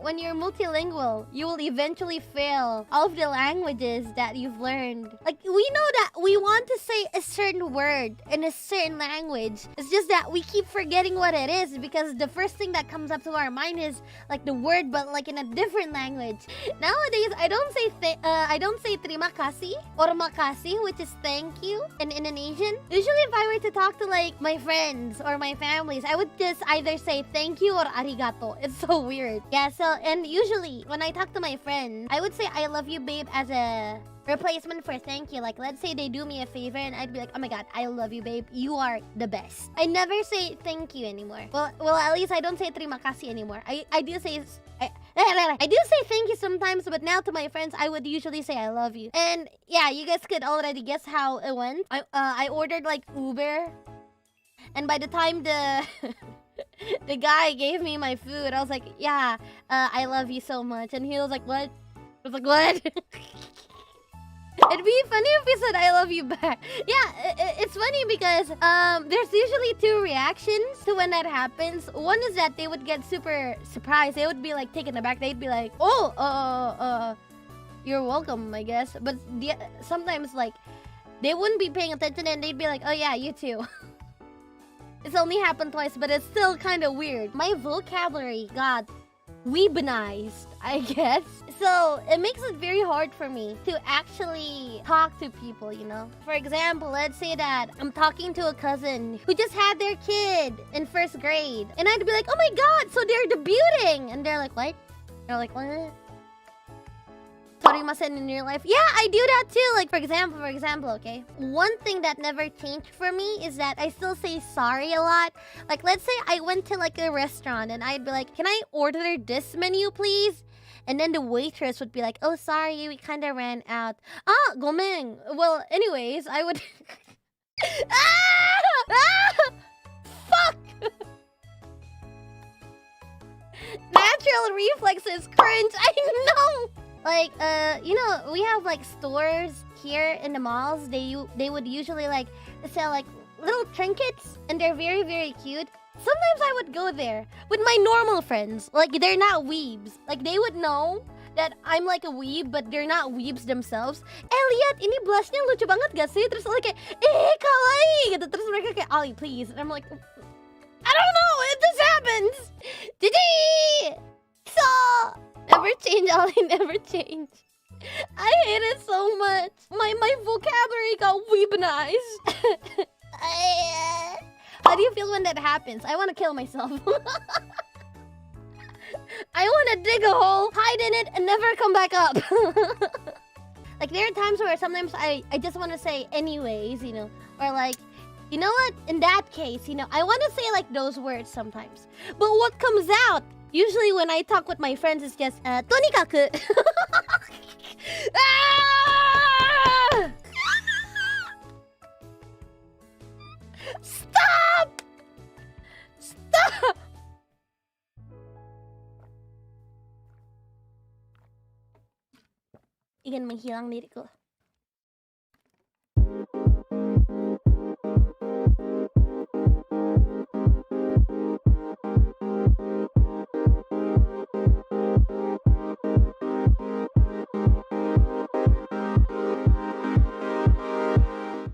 when you're multilingual, you will eventually fail all of the languages that you've learned. Like, we know that we want to say a certain word in a certain language. It's just that we keep forgetting what it is because the first thing that comes up to our mind is like the word, but like in a different language. Nowadays, I don't say terima kasih or makasih, which is thank you in Indonesian. Usually, if I were to talk to like my friends or my families, I would just either say thank you or arigato. It's so weird. Yeah, so, and usually when I talk to my friends, I would say I love you, babe, as a replacement for thank you. Like, let's say they do me a favor and I'd be like, oh my god, I love you, babe, you are the best. I never say thank you anymore. Well, at least I don't say terima kasih anymore. I do say thank you sometimes, but now to my friends, I would usually say I love you. And yeah, you guys could already guess how it went. I ordered like Uber, and by the time the guy gave me my food, I was like, yeah, I love you so much. And he was like, what? I was like, what? It'd be funny if he said I love you back. Yeah, it's funny because there's usually two reactions to when that happens. One is that they would get super surprised. They would be like taken aback. They'd be like, oh, you're welcome, I guess. But sometimes like they wouldn't be paying attention and they'd be like, oh yeah, you too. It's only happened twice, but it's still kind of weird. My vocabulary got weaponized, I guess. So it makes it very hard for me to actually talk to people, you know? For example, let's say that I'm talking to a cousin who just had their kid in 1st grade. And I'd be like, oh my god, so they're debuting! And they're like, what? They're like, what? Torimasen in your life? Yeah, I do that too. Like, for example, okay? One thing that never changed for me is that I still say sorry a lot. Like, let's say I went to like a restaurant and I'd be like, can I order this menu, please? And then the waitress would be like, oh, sorry, we kind of ran out. Ah, gomeng. Well, anyways, I would... Fuck! Natural reflexes, cringe, I know! Like, you know, we have like stores here in the malls. They would usually like sell like little trinkets and they're very, very cute. Sometimes I would go there with my normal friends. Like, they're not weebs. Like, they would know that I'm like a weeb, but they're not weebs themselves. Lihat, ini blushnya lucu banget gak sih? Terus like, kawaii gitu. Terus mereka kayak, Ollie, please. And I'm like, I don't know, this happens. Didi! So... Never change, Ollie, never change. I hate it so much. My vocabulary got weaponized. How do you feel when that happens? I want to kill myself. I want to dig a hole, hide in it, and never come back up. Like, there are times where sometimes I just want to say anyways, you know, or like, you know what? In that case, you know, I want to say like those words sometimes. But what comes out usually when I talk with my friends is just, とにかく. Stop! Stop! Ingin menghilang diriku.